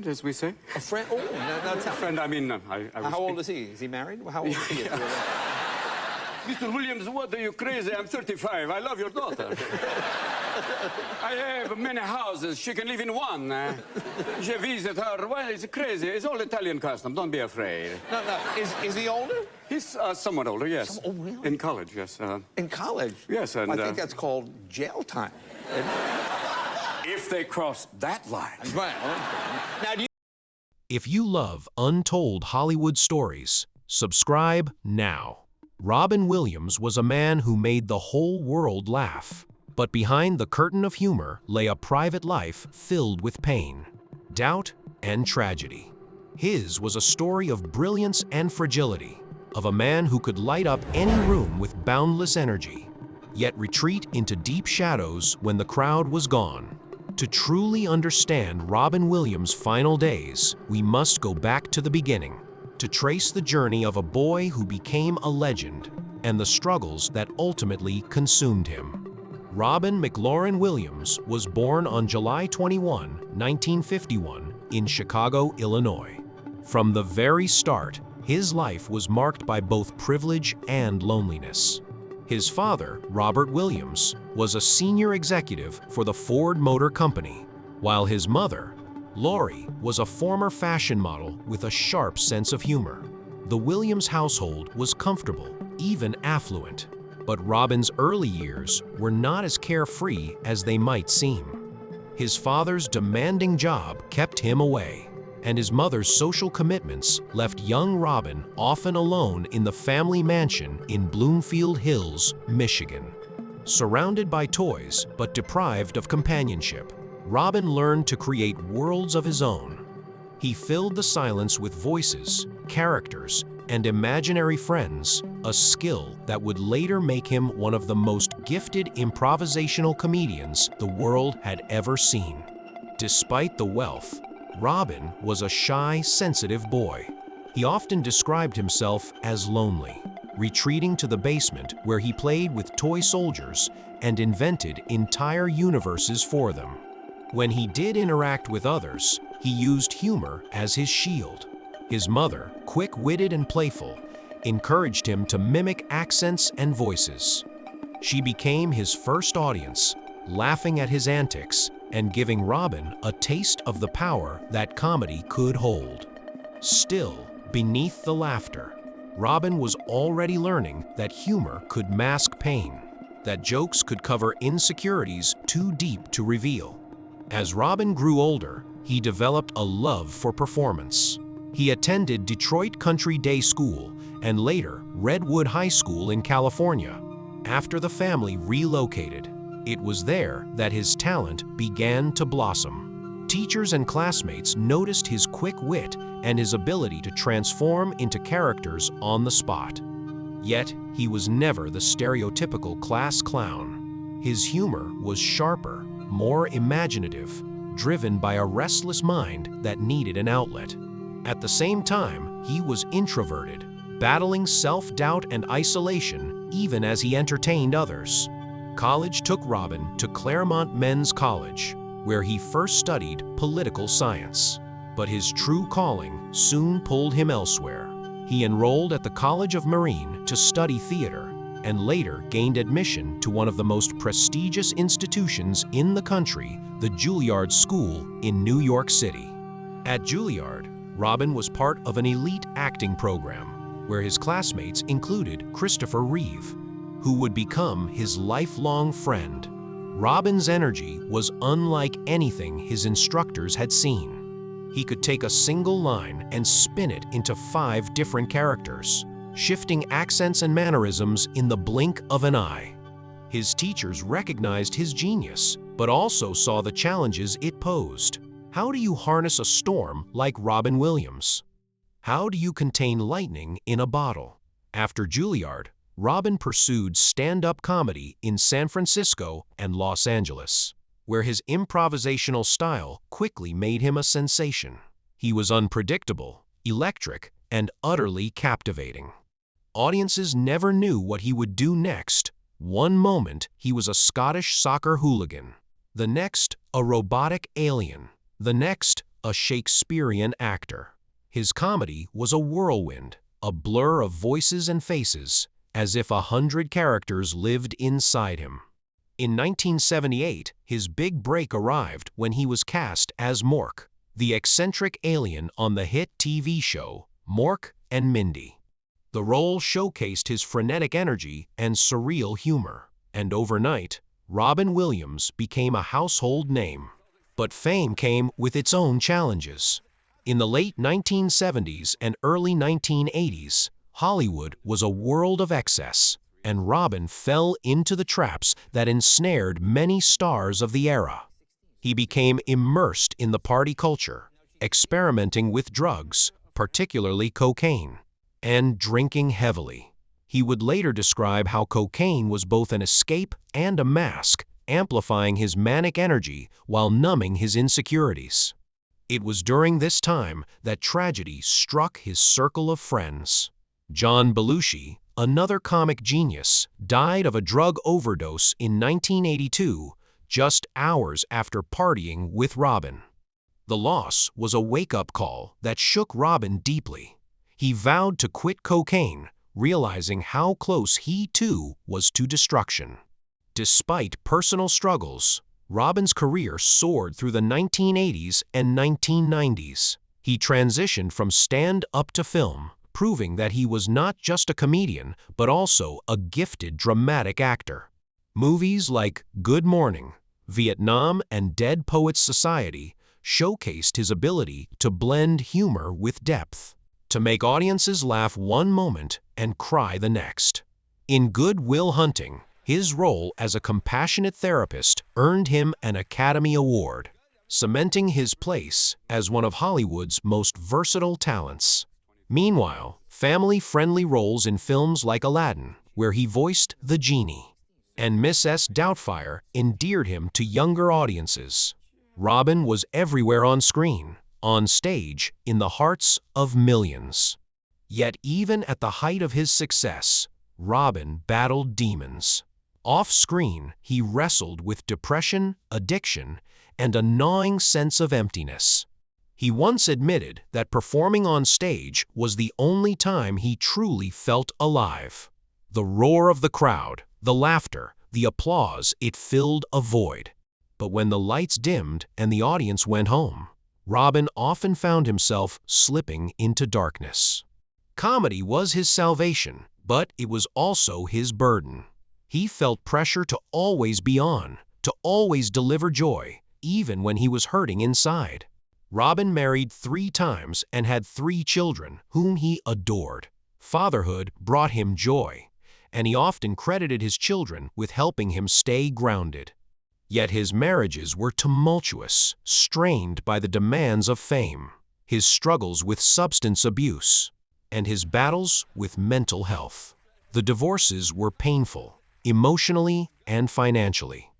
as we say. A friend? Oh, no, tell me. Friend, I mean, I was How old is he? Is he married? How old is he? Mr. Williams, what are you crazy? I'm 35. I love your daughter. I have many houses. She can live in one. Je visit her. Well, it's crazy. It's all Italian custom. Don't be afraid. No. Is he older? He's somewhat older, yes. Oh, really? In college, yes. In college? Yes, and... I think that's called jail time. If they cross that line. Right. Now, do you... If you love untold Hollywood stories, subscribe now. Robin Williams was a man who made the whole world laugh. But behind the curtain of humor lay a private life filled with pain, doubt, and tragedy. His was a story of brilliance and fragility, of a man who could light up any room with boundless energy, yet retreat into deep shadows when the crowd was gone. To truly understand Robin Williams' final days, we must go back to the beginning, to trace the journey of a boy who became a legend and the struggles that ultimately consumed him. Robin McLaurin Williams was born on July 21, 1951, in Chicago, Illinois. From the very start, his life was marked by both privilege and loneliness. His father, Robert Williams, was a senior executive for the Ford Motor Company, while his mother, Lori, was a former fashion model with a sharp sense of humor. The Williams household was comfortable, even affluent. But Robin's early years were not as carefree as they might seem. His father's demanding job kept him away, and his mother's social commitments left young Robin often alone in the family mansion in Bloomfield Hills, Michigan. Surrounded by toys but deprived of companionship, Robin learned to create worlds of his own. He filled the silence with voices, characters, and imaginary friends, a skill that would later make him one of the most gifted improvisational comedians the world had ever seen. Despite the wealth, Robin was a shy, sensitive boy. He often described himself as lonely, retreating to the basement where he played with toy soldiers and invented entire universes for them. When he did interact with others, he used humor as his shield. His mother, quick-witted and playful, encouraged him to mimic accents and voices. She became his first audience, laughing at his antics and giving Robin a taste of the power that comedy could hold. Still, beneath the laughter, Robin was already learning that humor could mask pain, that jokes could cover insecurities too deep to reveal. As Robin grew older, he developed a love for performance. He attended Detroit Country Day School and later Redwood High School in California. After the family relocated, it was there that his talent began to blossom. Teachers and classmates noticed his quick wit and his ability to transform into characters on the spot. Yet, he was never the stereotypical class clown. His humor was sharper, more imaginative, driven by a restless mind that needed an outlet. At the same time, he was introverted, battling self-doubt and isolation even as he entertained others. College took Robin to Claremont Men's College, where he first studied political science. But his true calling soon pulled him elsewhere. He enrolled at the College of Marine to study theater, and later gained admission to one of the most prestigious institutions in the country, the Juilliard School in New York City. At Juilliard, Robin was part of an elite acting program, where his classmates included Christopher Reeve, who would become his lifelong friend. Robin's energy was unlike anything his instructors had seen. He could take a single line and spin it into 5 different characters, shifting accents and mannerisms in the blink of an eye. His teachers recognized his genius, but also saw the challenges it posed. How do you harness a storm like Robin Williams? How do you contain lightning in a bottle? After Juilliard, Robin pursued stand-up comedy in San Francisco and Los Angeles, where his improvisational style quickly made him a sensation. He was unpredictable, electric, and utterly captivating. Audiences never knew what he would do next. One moment, he was a Scottish soccer hooligan. The next, a robotic alien. The next, a Shakespearean actor. His comedy was a whirlwind, a blur of voices and faces, as if 100 characters lived inside him. In 1978, his big break arrived when he was cast as Mork, the eccentric alien on the hit TV show Mork and Mindy. The role showcased his frenetic energy and surreal humor, and overnight, Robin Williams became a household name. But fame came with its own challenges. In the late 1970s and early 1980s, Hollywood was a world of excess, and Robin fell into the traps that ensnared many stars of the era. He became immersed in the party culture, experimenting with drugs, particularly cocaine, and drinking heavily. He would later describe how cocaine was both an escape and a mask, amplifying his manic energy while numbing his insecurities. It was during this time that tragedy struck his circle of friends. John Belushi, another comic genius, died of a drug overdose in 1982, just hours after partying with Robin. The loss was a wake-up call that shook Robin deeply. He vowed to quit cocaine, realizing how close he too was to destruction. Despite personal struggles, Robin's career soared through the 1980s and 1990s. He transitioned from stand-up to film, proving that he was not just a comedian, but also a gifted dramatic actor. Movies like Good Morning, Vietnam, and Dead Poets Society showcased his ability to blend humor with depth, to make audiences laugh one moment and cry the next. In Good Will Hunting, his role as a compassionate therapist earned him an Academy Award, cementing his place as one of Hollywood's most versatile talents. Meanwhile, family-friendly roles in films like Aladdin, where he voiced the genie, and Miss S. Doubtfire endeared him to younger audiences. Robin was everywhere on screen, on stage, in the hearts of millions. Yet even at the height of his success, Robin battled demons. Off-screen, he wrestled with depression, addiction, and a gnawing sense of emptiness. He once admitted that performing on stage was the only time he truly felt alive. The roar of the crowd, the laughter, the applause, it filled a void. But when the lights dimmed and the audience went home, Robin often found himself slipping into darkness. Comedy was his salvation, but it was also his burden. He felt pressure to always be on, to always deliver joy, even when he was hurting inside. Robin married 3 times and had 3 children, whom he adored. Fatherhood brought him joy, and he often credited his children with helping him stay grounded. Yet his marriages were tumultuous, strained by the demands of fame, his struggles with substance abuse, and his battles with mental health. The divorces were painful, emotionally and financially.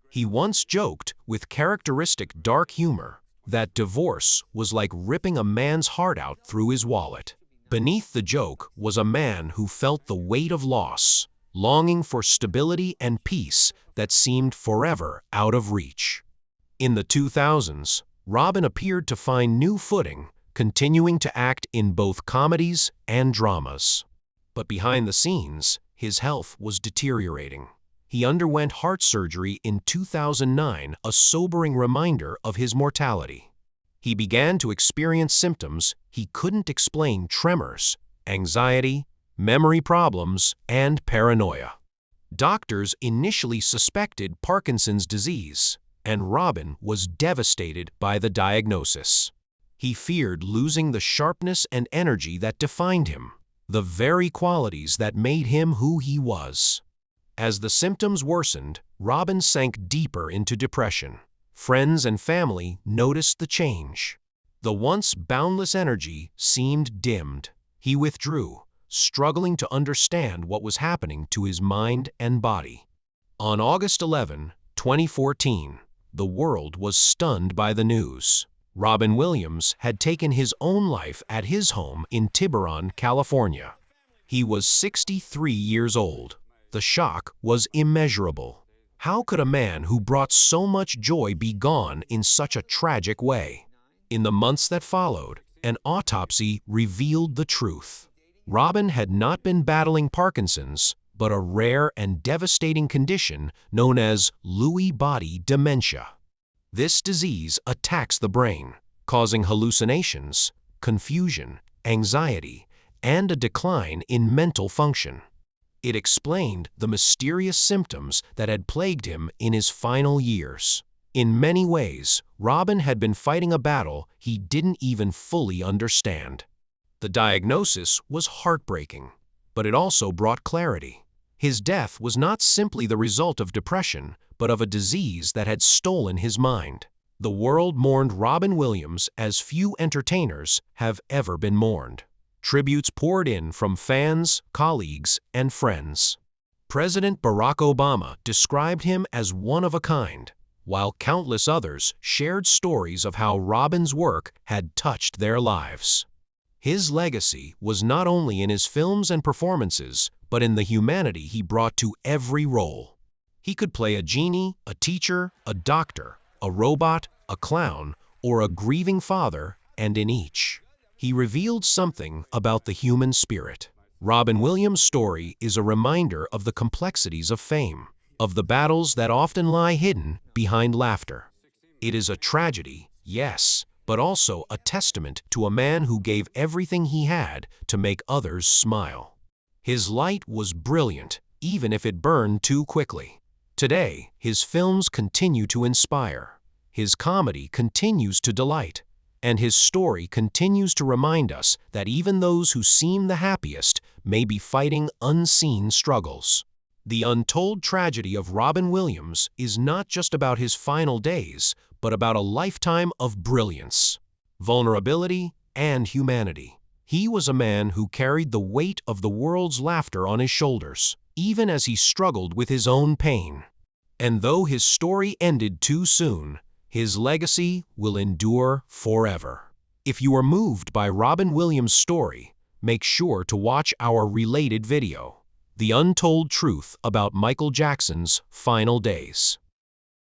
He once joked, with characteristic dark humor, that divorce was like ripping a man's heart out through his wallet. Beneath the joke was a man who felt the weight of loss, longing for stability and peace that seemed forever out of reach. In the 2000s, Robin appeared to find new footing, continuing to act in both comedies and dramas. But behind the scenes, his health was deteriorating. He underwent heart surgery in 2009, a sobering reminder of his mortality. He began to experience symptoms he couldn't explain: tremors, anxiety, memory problems, and paranoia. Doctors initially suspected Parkinson's disease, and Robin was devastated by the diagnosis. He feared losing the sharpness and energy that defined him, the very qualities that made him who he was. As the symptoms worsened, Robin sank deeper into depression. Friends and family noticed the change. The once boundless energy seemed dimmed. He withdrew, struggling to understand what was happening to his mind and body. On August 11, 2014, the world was stunned by the news. Robin Williams had taken his own life at his home in Tiburon, California. He was 63 years old. The shock was immeasurable. How could a man who brought so much joy be gone in such a tragic way? In the months that followed, an autopsy revealed the truth. Robin had not been battling Parkinson's, but a rare and devastating condition known as Lewy body dementia. This disease attacks the brain, causing hallucinations, confusion, anxiety, and a decline in mental function. It explained the mysterious symptoms that had plagued him in his final years. In many ways, Robin had been fighting a battle he didn't even fully understand. The diagnosis was heartbreaking, but it also brought clarity. His death was not simply the result of depression, but of a disease that had stolen his mind. The world mourned Robin Williams as few entertainers have ever been mourned. Tributes poured in from fans, colleagues, and friends. President Barack Obama described him as one of a kind, while countless others shared stories of how Robin's work had touched their lives. His legacy was not only in his films and performances, but in the humanity he brought to every role. He could play a genie, a teacher, a doctor, a robot, a clown, or a grieving father, and in each, he revealed something about the human spirit. Robin Williams' story is a reminder of the complexities of fame, of the battles that often lie hidden behind laughter. It is a tragedy, yes, but also a testament to a man who gave everything he had to make others smile. His light was brilliant, even if it burned too quickly. Today, his films continue to inspire, his comedy continues to delight, and his story continues to remind us that even those who seem the happiest may be fighting unseen struggles. The untold tragedy of Robin Williams is not just about his final days, but about a lifetime of brilliance, vulnerability, and humanity. He was a man who carried the weight of the world's laughter on his shoulders, even as he struggled with his own pain. And though his story ended too soon, his legacy will endure forever. If you are moved by Robin Williams' story, make sure to watch our related video, The Untold Truth About Michael Jackson's Final Days.